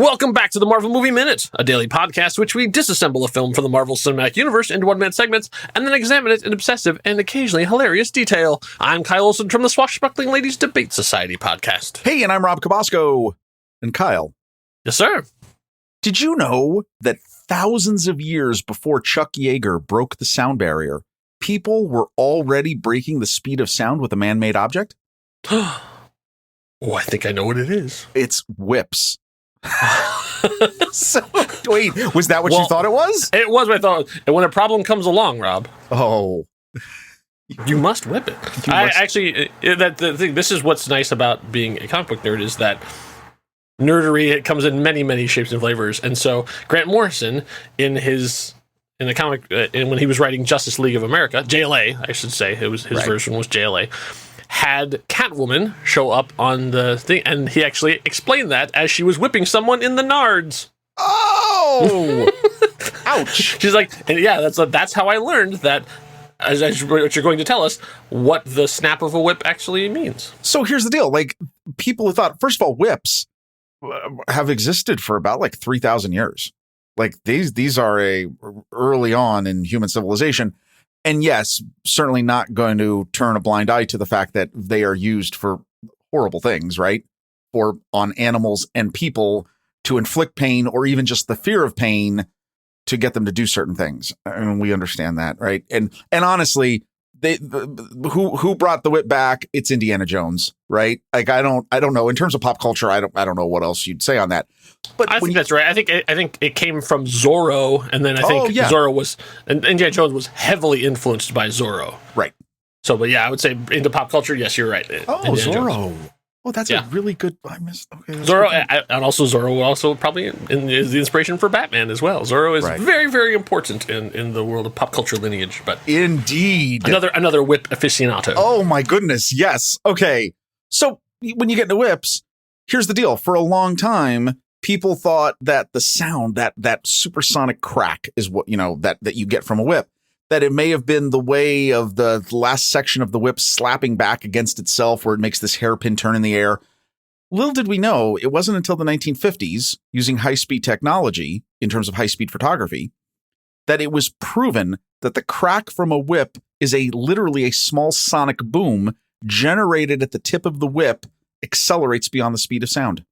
Welcome back to the Marvel Movie Minute, a daily podcast which we disassemble a film from the Marvel Cinematic Universe into one-minute segments and then examine it in obsessive and occasionally hilarious detail. I'm Kyle Olson from the Swashbuckling Ladies Debate Society podcast. Hey, and I'm Rob Cabasco. And Kyle. Yes, sir. Did you know that thousands of years before Chuck Yeager broke the sound barrier, people were already breaking the speed of sound with a man-made object? Oh, I think I know what it is. It's whips. So, wait, was that what you thought it was? It was what I thought. And when a problem comes along, Rob, you must whip it. This is what's nice about being a comic book nerd is that nerdery, it comes in many, many shapes and flavors. And so Grant Morrison, in the comic, when he was writing Justice League of America, JLA, I should say, his version was JLA, had Catwoman show up on the thing, and he actually explained that as she was whipping someone in the nards. Oh! Ouch. She's like, and yeah, that's how I learned that, as what you're going to tell us, what the snap of a whip actually means. So here's the deal. Like, people who thought, first of all, whips have existed for about 3,000 years. Like, these are early on in human civilization. And yes, certainly not going to turn a blind eye to the fact that they are used for horrible things, right? Or on animals and people to inflict pain or even just the fear of pain to get them to do certain things. I mean, we understand that, right? And honestly, who brought the whip back? It's Indiana Jones, right? Like, I don't know. In terms of pop culture, I don't know what else you'd say on that. But I think that's right. I think it came from Zorro, and then I think Zorro was, and Indiana Jones was heavily influenced by Zorro. Right. So, but yeah, I would say into pop culture, yes, you're right. Indiana Zorro. Jones. Oh, that's a really good. I missed. Okay, Zorro, and also Zorro also probably is the inspiration for Batman as well. Zorro is very, very important in the world of pop culture lineage. But indeed, another whip aficionado. Oh my goodness, yes. Okay, so when you get into whips, here's the deal. For a long time, people thought that the sound, that supersonic crack, is what that you get from a whip. That it may have been the way of the last section of the whip slapping back against itself where it makes this hairpin turn in the air. Little did we know, it wasn't until the 1950s, using high-speed technology in terms of high-speed photography, that it was proven that the crack from a whip is literally a small sonic boom generated at the tip of the whip, accelerates beyond the speed of sound.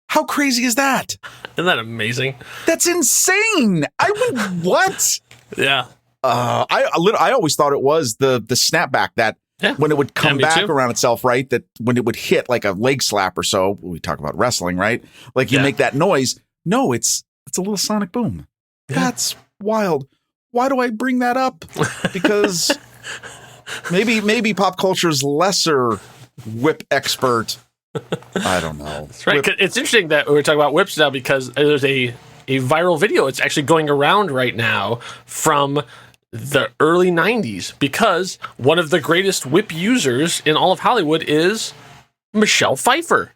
How crazy is that? Isn't that amazing? That's insane. What? Yeah. I always thought it was the snapback that when it would come back around itself, right? That when it would hit like a leg slap or so, we talk about wrestling, right? Like you make that noise. No, it's a little sonic boom. Yeah. That's wild. Why do I bring that up? Because maybe pop culture's lesser whip expert. I don't know. That's right. It's interesting that we're talking about whips now because there's a viral video. It's actually going around right now from the early 90s because one of the greatest whip users in all of Hollywood is Michelle Pfeiffer.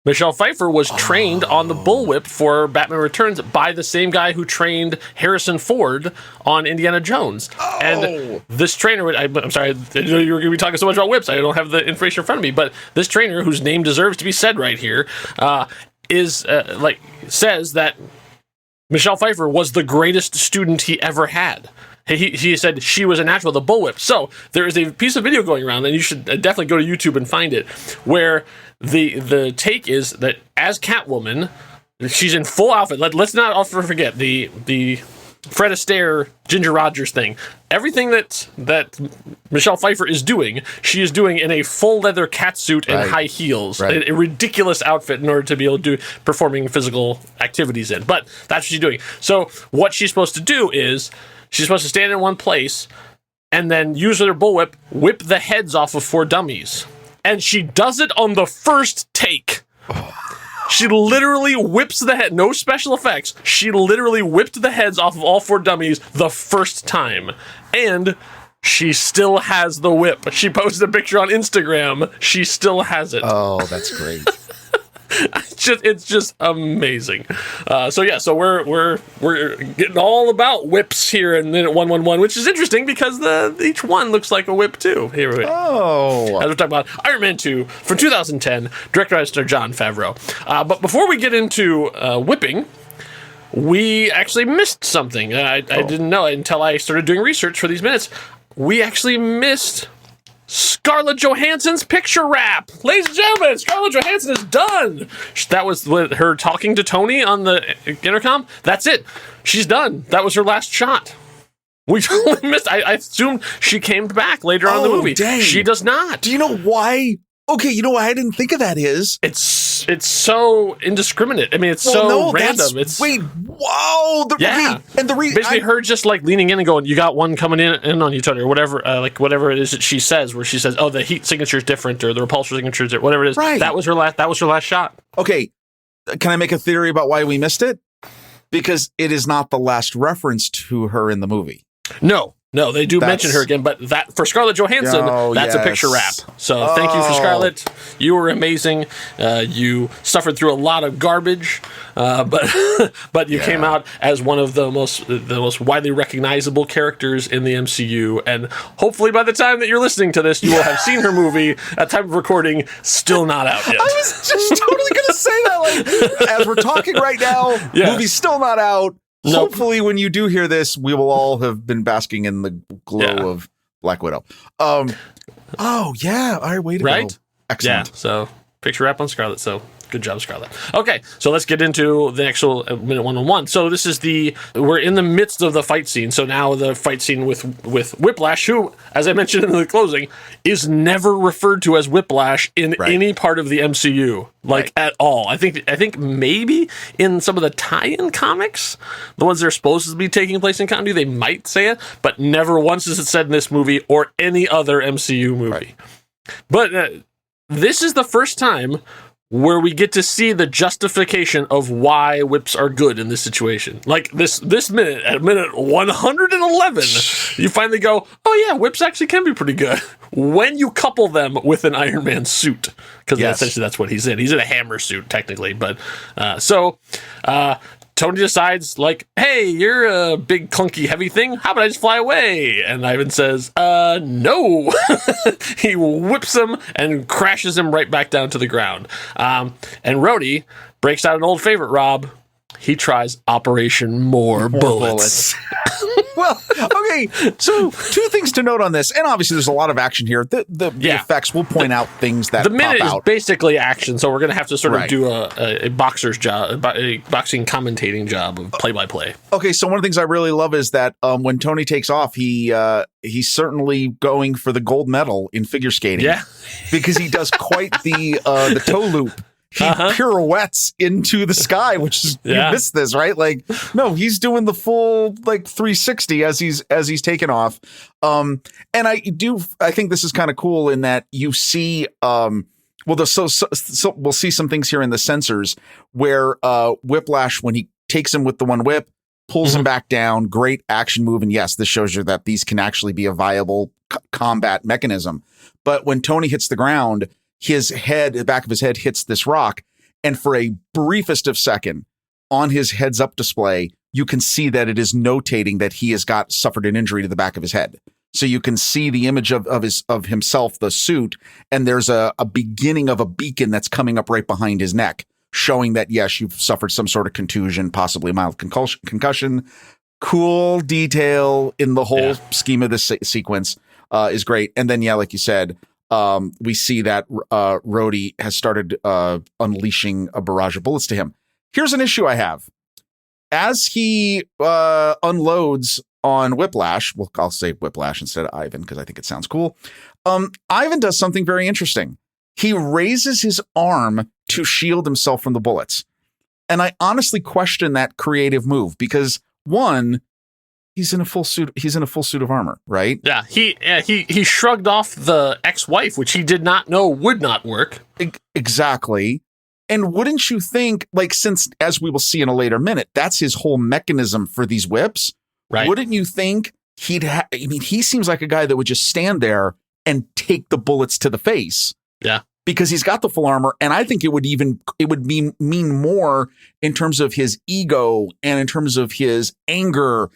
Michelle Pfeiffer was trained on the bullwhip for Batman Returns by the same guy who trained Harrison Ford on Indiana Jones. Oh. And this trainer, I'm sorry, I know you were going to be talking so much about whips. I don't have the information in front of me, but this trainer, whose name deserves to be said right here, says that Michelle Pfeiffer was the greatest student he ever had. He said she was a natural with the bullwhip. So there is a piece of video going around, and you should definitely go to YouTube and find it, where the take is that as Catwoman, she's in full outfit. Let's not forget the Fred Astaire, Ginger Rogers thing. Everything that Michelle Pfeiffer is doing, she is doing in a full leather catsuit and high heels. Right. A ridiculous outfit in order to be able to do performing physical activities in. But that's what she's doing. So what she's supposed to do is she's supposed to stand in one place and then use her bullwhip, whip the heads off of 4 dummies. And she does it on the first take. She literally whips the head, no special effects. She literally whipped the heads off of all 4 dummies the first time. And she still has the whip. She posted a picture on Instagram. She still has it. Oh, that's great. It's just amazing. So we're getting all about whips here in minute 111, which is interesting because each one looks like a whip too. Here we go. Oh, As we're talking about Iron Man 2 from 2010, directed by Mr. Jon Favreau. But before we get into whipping, we actually missed something. I didn't know until I started doing research for these minutes. We actually missed Scarlett Johansson's picture wrap. Ladies and gentlemen, Scarlett Johansson is done. That was her talking to Tony on the intercom. That's it. She's done. That was her last shot. We totally missed. I assumed she came back later on in the movie. Dang. She does not. Do you know why? Okay, you know why I didn't think of that is? It's so indiscriminate. I mean, it's so random. Wait, whoa. Yeah. Okay, and the reason... Basically, her just like leaning in and going, you got one coming in on you, Tony, or whatever, whatever it is that she says, where she says, oh, the heat signature is different, or the repulsor signature is whatever it is. Right. That was her last shot. Okay, can I make a theory about why we missed it? Because it is not the last reference to her in the movie. No, they do mention her again, but that for Scarlett Johansson, that's a picture wrap. So thank you for Scarlett. You were amazing. You suffered through a lot of garbage, but you came out as one of the most widely recognizable characters in the MCU. And hopefully, by the time that you're listening to this, you will have seen her movie. At time of recording, still not out yet. I was just totally going to say that. Like, as we're talking right now, movie's still not out. Nope. Hopefully, when you do hear this, we will all have been basking in the glow of Black Widow. Oh, yeah. All right, way to go. Excellent. Yeah, so picture wrap on Scarlett. So good job, Scarlett. Okay, so let's get into the actual minute 111. So this is we're in the midst of the fight scene. So now the fight scene with Whiplash, who, as I mentioned in the closing, is never referred to as Whiplash in any part of the MCU, at all. I think maybe in some of the tie-in comics, the ones that are supposed to be taking place in continuity, they might say it, but never once is it said in this movie or any other MCU movie. Right. But this is the first time where we get to see the justification of why whips are good in this situation. Like this minute, at minute 111, you finally go, oh yeah, whips actually can be pretty good when you couple them with an Iron Man suit. Because essentially that's what he's in. He's in a hammer suit, technically. But Tony decides, like, hey, you're a big, clunky, heavy thing. How about I just fly away? And Ivan says, no. He whips him and crashes him right back down to the ground. And Rhodey breaks out an old favorite, Rob. He tries Operation More Bullets. Well, okay, so two things to note on this, and obviously there's a lot of action here. The effects will point out things that the minute pop out. Is basically action, so we're going to have to sort of do a boxer's job, a boxing commentating job of play-by-play. Okay, so one of the things I really love is that when Tony takes off, he's certainly going for the gold medal in figure skating. Yeah, because he does quite the toe loop. He pirouettes into the sky, which is you missed this, right? Like, no, he's doing the full 360 as he's taken off. And I think this is kind of cool in that you see we'll see some things here in the sensors where Whiplash, when he takes him with the one whip, pulls him back down. Great action move, and yes, this shows you that these can actually be a viable combat mechanism. But when Tony hits the ground, the back of his head hits this rock, and for a briefest of second on his heads up display, you can see that it is notating that he has suffered an injury to the back of his head. So you can see the image of himself, the suit, and there's a beginning of a beacon that's coming up right behind his neck, showing that, yes, you've suffered some sort of contusion, possibly mild concussion. Cool detail in the whole scheme of this sequence is great. And then, like you said, we see that Rhodey has started unleashing a barrage of bullets to him. Here's an issue I have. As he unloads on Whiplash, well, I'll say Whiplash instead of Ivan because I think it sounds cool. Ivan does something very interesting. He raises his arm to shield himself from the bullets. And I honestly question that creative move because, one, he's in a full suit. He's in a full suit of armor, right? Yeah. He shrugged off the ex-wife, which he did not know would not work. Exactly. And wouldn't you think, since, as we will see in a later minute, that's his whole mechanism for these whips, right? Wouldn't you think he seems like a guy that would just stand there and take the bullets to the face. Yeah. because he's got the full armor. And I think it would mean more in terms of his ego and in terms of his anger.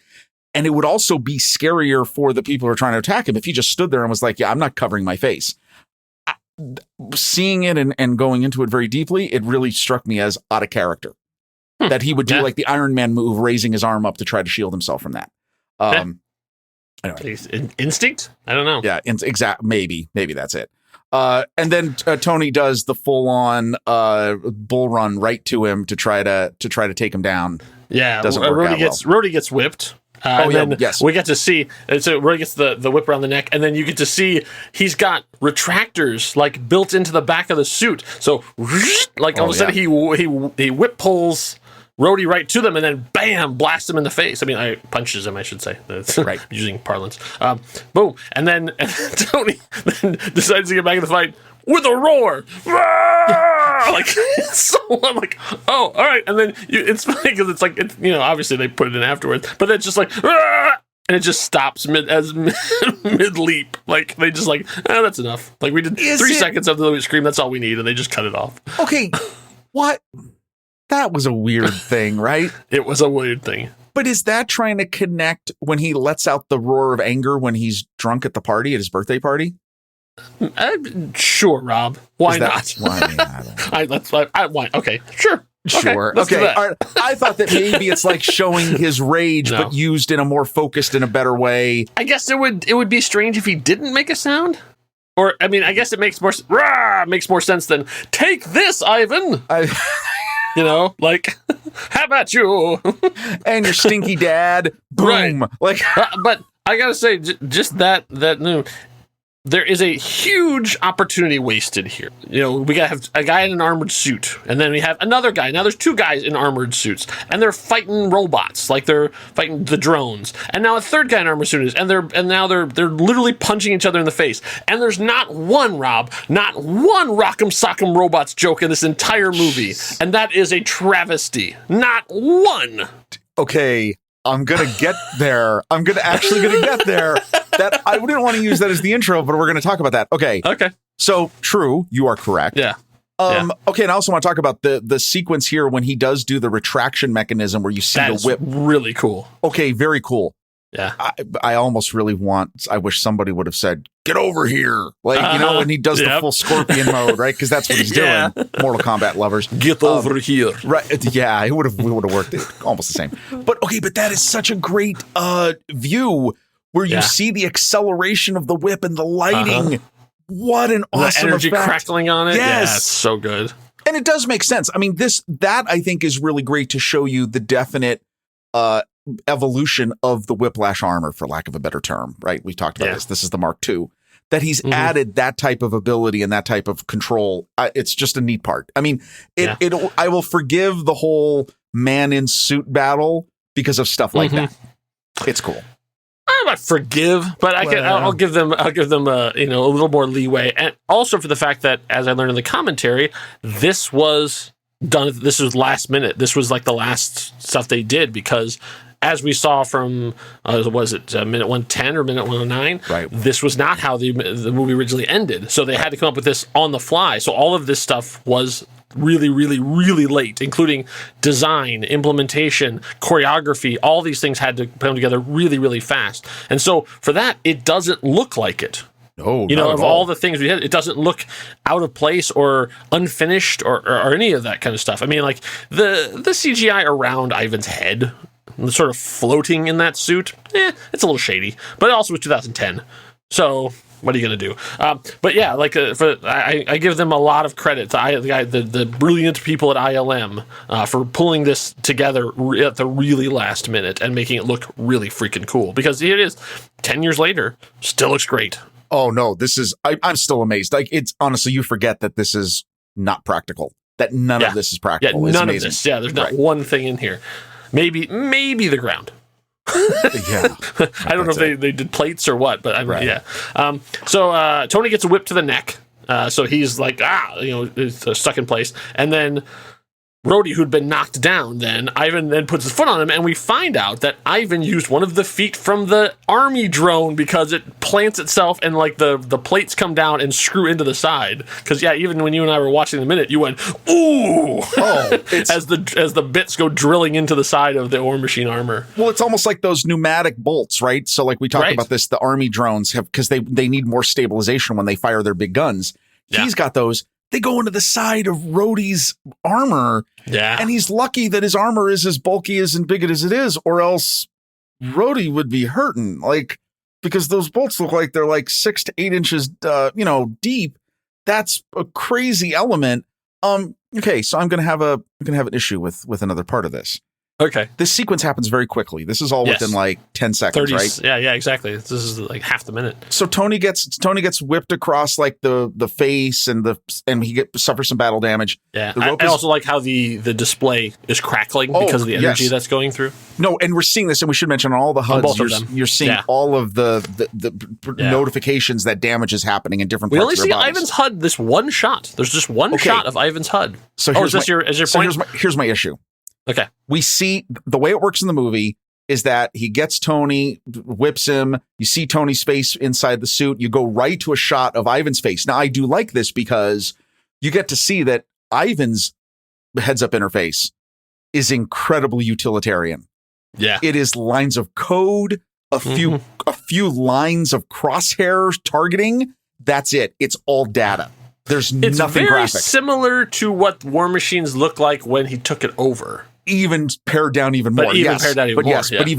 And it would also be scarier for the people who are trying to attack him if he just stood there and was like, yeah, I'm not covering my face. Seeing it and going into it very deeply, it really struck me as out of character. That he would do like the Iron Man move, raising his arm up to try to shield himself from that. Anyway. Instinct? I don't know. Yeah, maybe that's it. And then Tony does the full-on bull run right to him to try to take him down. Yeah, doesn't work Rhodey gets whipped. Then we get to see, so Rhodey gets the whip around the neck, and then you get to see he's got retractors like built into the back of the suit. So like all of a sudden he whip pulls Rhodey right to them, and then bam, blasts him in the face. I mean, punches him, I should say. That's right, using parlance. Boom, and then Tony then decides to get back in the fight with a roar. Like, so I'm like, oh, all right. And then it's funny because it's like, obviously they put it in afterwards, but then it's just like, and it just stops mid leap. Like they just like, that's enough. Like we did 3 seconds of the scream. That's all we need, and they just cut it off. Okay, what? That was a weird thing, right? It was a weird thing. But is that trying to connect when he lets out the roar of anger when he's drunk at the party, at his birthday party? Sure, Rob. Why not? Why? Okay, sure. Sure. Okay. All right. I thought that maybe it's like showing his rage, but used in a more focused and a better way. I guess it would be strange if he didn't make a sound. Or, I mean, I guess it makes more sense than, take this, Ivan! Like, how about you? And your stinky dad. Boom. Right. Like, but I gotta say, just that there is a huge opportunity wasted here. We gotta have a guy in an armored suit, and then we have another guy. Now there's 2 guys in armored suits, and they're fighting robots, like they're fighting the drones. And now a 3rd guy in armored suit and now they're literally punching each other in the face. And there's not one Rock'em Sock'em Robots joke in this entire movie, and that is a travesty. Not one. Okay, I'm gonna get there. I'm actually gonna get there. That I wouldn't want to use that as the intro, but we're going to talk about that. Okay. So true, you are correct. Yeah. Okay, and I also want to talk about the sequence here when he does do the retraction mechanism where you see the whip. Really cool. Okay, very cool. Yeah. I almost really I wish somebody would have said, "Get over here!" Like when he does the full scorpion mode, right? Because that's what he's doing. Mortal Kombat lovers, get over here, right? Yeah, it would have worked almost the same. But that is such a great view. Where you see the acceleration of the whip and the lighting. What an awesome energy effect. Crackling on it. Yes. Yeah, it's so good. And it does make sense. I mean, that I think is really great to show you the definite evolution of the Whiplash armor, for lack of a better term, right? We talked about this. This is the Mark II. That he's added that type of ability and that type of control. It's just a neat part. I mean, I will forgive the whole man in suit battle because of stuff like that. It's cool. I'm not forgive, but I'll give them a little more leeway, and also for the fact that, as I learned in the commentary, this was done. This was last minute. This was like the last stuff they did because, as we saw from was it minute 110 or minute 109? Right. This was not how the movie originally ended, so they had to come up with this on the fly. So all of this stuff was really, really, really late, including design, implementation, choreography. All these things had to come together really, really fast. And so for that, it doesn't look like it. No, of all the things we had, it doesn't look out of place or unfinished or any of that kind of stuff. I mean, like the CGI around Ivan's head, sort of floating in that suit, it's a little shady. But it also was 2010. So what are you going to do? But yeah, like I give them a lot of credit. The brilliant people at ILM for pulling this together at the really last minute and making it look really freaking cool. Because it is 10 years later, still looks great. Oh no, this is I'm still amazed. Like it's honestly, you forget that this is not practical. That none of this is practical. Yeah, none of this. Yeah, there's not one thing in here. Maybe the ground. Yeah, I don't know if they did plates or what, but yeah. So Tony gets a whip to the neck. So he's like, it's stuck in place, and then Rhodey, who'd been knocked down, then Ivan then puts his foot on him, and we find out that Ivan used one of the feet from the army drone because it plants itself and like the plates come down and screw into the side. Because even when you and I were watching the minute, you went ooh, as the bits go drilling into the side of the War Machine armor. Well, it's almost like those pneumatic bolts, right? So like we talked about this, the army drones have, because they need more stabilization when they fire their big guns. Yeah. He's got those. They go into the side of Rhodey's armor. Yeah. And he's lucky that his armor is as bulky and big as it is, or else Rhodey would be hurting. Like, because those bolts look like they're like 6 to 8 inches, deep. That's a crazy element. Okay, so I'm gonna have an issue with another part of this. Okay. This sequence happens very quickly. This is all within like 10 seconds, 30, right? Yeah, exactly. This is like half the minute. So Tony gets whipped across like the face and he suffers some battle damage. Yeah. I also like how the display is crackling because of the energy that's going through. No, and we're seeing this, and we should mention on all the HUDs, you're seeing all of the notifications that damage is happening in different parts of their bodies. We only see Ivan's HUD this one shot. There's just one shot of Ivan's HUD. So here's my issue. Okay. We see the way it works in the movie is that he gets Tony, whips him. You see Tony's face inside the suit. You go right to a shot of Ivan's face. Now, I do like this because you get to see that Ivan's heads-up interface is incredibly utilitarian. Yeah. It is lines of code, a few lines of crosshair targeting. That's it. It's all data. It's nothing graphic. It's very similar to what War Machines looked like when he took it over. Even pared down even more. But even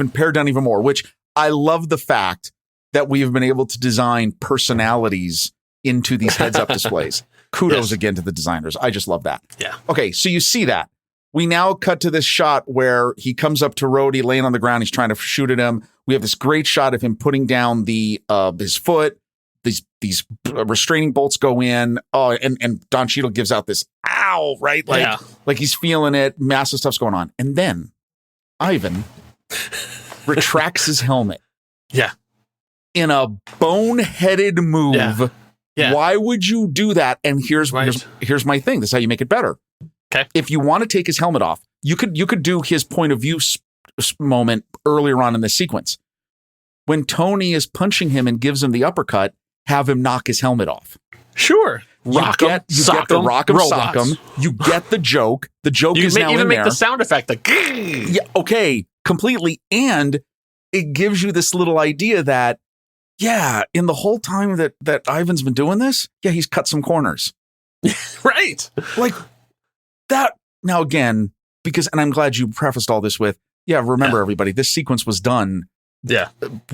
pared down even more, which I love the fact that we have been able to design personalities into these heads-up displays. Kudos again to the designers. I just love that. Yeah. Okay, so you see that. We now cut to this shot where he comes up to Rhodey laying on the ground. He's trying to shoot at him. We have this great shot of him putting down his foot. These restraining bolts go in. Oh, and Don Cheadle gives out this ow, right? Like he's feeling it. Massive stuff's going on. And then Ivan retracts his helmet. Yeah. In a boneheaded move. Yeah. Why would you do that? And here's my thing. This is how you make it better. Okay. If you want to take his helmet off, you could do his point of view moment earlier on in the sequence. When Tony is punching him and gives him the uppercut, have him knock his helmet off. Sure. Rock him, sock him. You get the joke. The joke is now in there. You can even make the sound effect. Yeah, okay, completely. And it gives you this little idea that, in the whole time that Ivan's been doing this, he's cut some corners. Right. Like that. Now, again, and I'm glad you prefaced all this with, remember, everybody, this sequence was done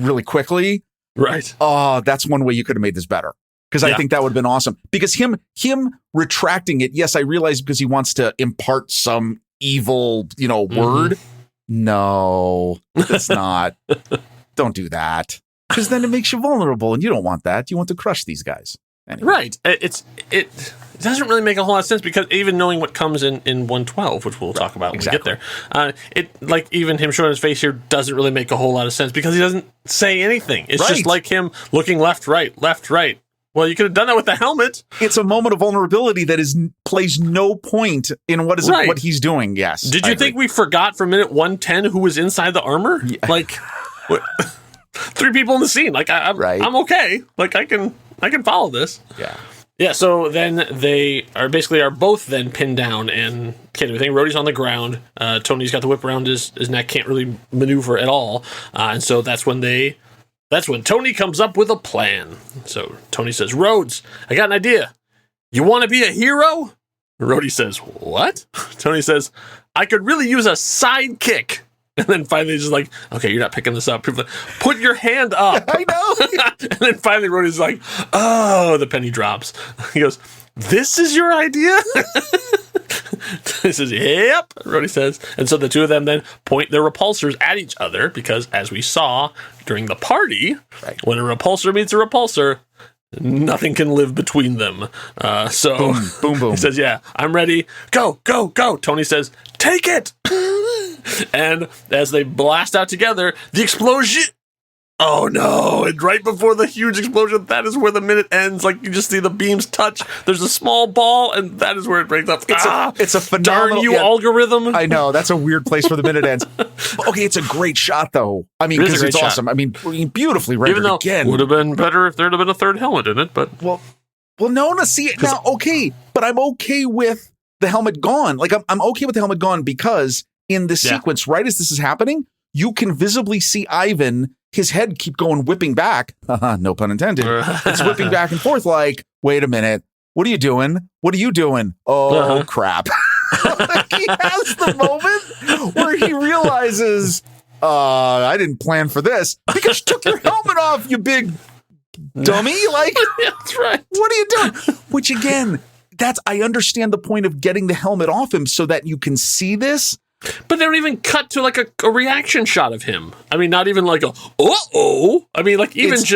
really quickly. Right. Oh, that's one way you could have made this better. Because I think that would have been awesome. Because him retracting it, yes, I realize because he wants to impart some evil, word. No, it's not. Don't do that. Because then it makes you vulnerable, and you don't want that. You want to crush these guys. Anyway. Right. It doesn't really make a whole lot of sense because even knowing what comes in 112, which we'll talk about when we get there, even him showing his face here doesn't really make a whole lot of sense because he doesn't say anything. It's just like him looking left, right. Well, you could have done that with the helmet. It's a moment of vulnerability that plays no point in what he's doing. Yes. Did you think we forgot for minute 110 who was inside the armor? Yeah. Like, 3 people in the scene. Like, I'm okay. Like, I can follow this. Yeah. Yeah, so then they are both then pinned down and can't do anything. Rhodey's on the ground. Tony's got the whip around his neck, can't really maneuver at all. And so that's when Tony comes up with a plan. So Tony says, Rhodes, I got an idea. You want to be a hero? Rhodey says, what? Tony says, I could really use a sidekick. And then finally, he's just like, okay, you're not picking this up. People put your hand up. I know. And then finally, Rhodey's like, oh, the penny drops. He goes, this is your idea? He says, yep, Rhodey says. And so the two of them then point their repulsors at each other because, as we saw during the party, when a repulsor meets a repulsor, nothing can live between them. So boom. He says, yeah, I'm ready. Go. Tony says, take it. And as they blast out together, the explosion oh no, and right before the huge explosion, that is where the minute ends. Like, you just see the beams touch, there's a small ball, and that is where it breaks up. It's a phenomenal... Darn you, algorithm. I know, that's a weird place where the minute ends. Okay, it's a great shot, though. I mean, because it's awesome. I mean, beautifully rendered. Even though again. Would have been better if there'd have been a third helmet in it, but... Well, no, see it now, okay, but I'm okay with the helmet gone. Like, I'm okay with the helmet gone because in this sequence, right as this is happening, you can visibly see Ivan, his head keep going whipping back. No pun intended. It's whipping back and forth like, wait a minute. What are you doing? What are you doing? Oh, crap. Like, he has the moment where he realizes, I didn't plan for this because you took your helmet off, you big dummy. Like, that's right. What are you doing? Which again, I understand the point of getting the helmet off him so that you can see this. But they don't even cut to like a reaction shot of him. I mean, not even like a uh-oh. I mean, like even it's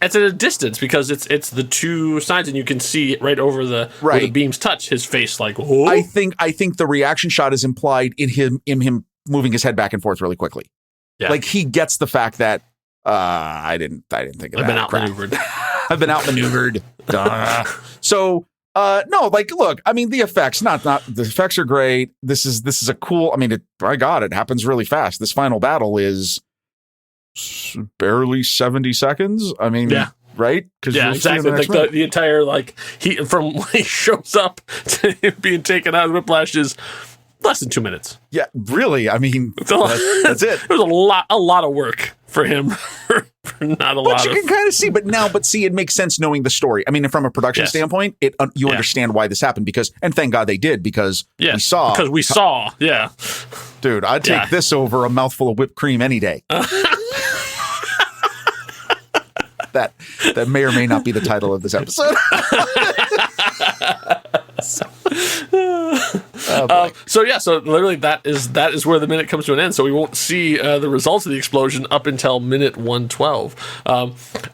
at a distance because it's the two sides and you can see right over where the beams touch his face. Like, oh. I think the reaction shot is implied in him moving his head back and forth really quickly. Yeah. Like he gets the fact that I didn't think of that. I've been outmaneuvered. I've been outmaneuvered. So. No, like, look, I mean, the effects, the effects are great. This is a cool, I mean, by God, it happens really fast. This final battle is barely 70 seconds. I mean, right? Yeah, exactly. Like the entire, like, from when he shows up to him being taken out of Whiplash is less than 2 minutes. Yeah, really. I mean, that's it. There's a lot of work for him. Not a lot. But you can kind of see, but see, it makes sense knowing the story. I mean, from a production standpoint, you understand why this happened and thank God they did because we saw. Yeah, dude, I'd take this over a mouthful of whipped cream any day. That may or may not be the title of this episode. So literally that is where the minute comes to an end. So we won't see the results of the explosion up until minute 112.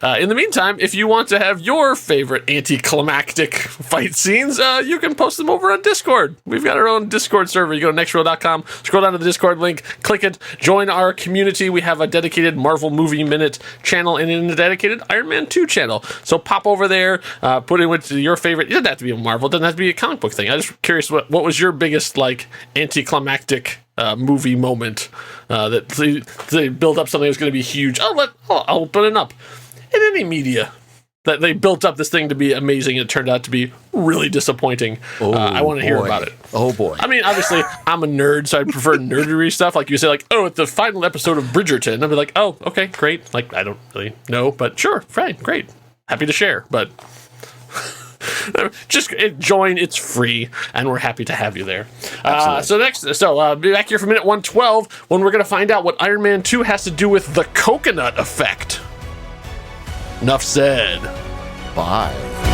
In the meantime, if you want to have your favorite anticlimactic fight scenes, you can post them over on Discord. We've got our own Discord server. You go to nextrow.com, scroll down to the Discord link, click it, join our community. We have a dedicated Marvel Movie Minute channel and a dedicated Iron Man 2 channel. So pop over there, put in with your favorite. It doesn't have to be a Marvel. It doesn't have to be a comic book thing. I'm just curious what was your biggest like anticlimactic movie moment that they build up something that's going to be huge. I'll put it up in any media that they built up this thing to be amazing and it turned out to be really disappointing. I want to hear about it. Oh boy. I mean, obviously I'm a nerd, so I prefer nerdery stuff. Like you say, like, oh, it's the final episode of Bridgerton. I'd be like, oh, okay, great. Like, I don't really know, but sure, fine, great. Happy to share, but just join. It's free, and we're happy to have you there. So be back here for minute 112 when we're going to find out what Iron Man 2 has to do with the coconut effect. Enough said. Bye.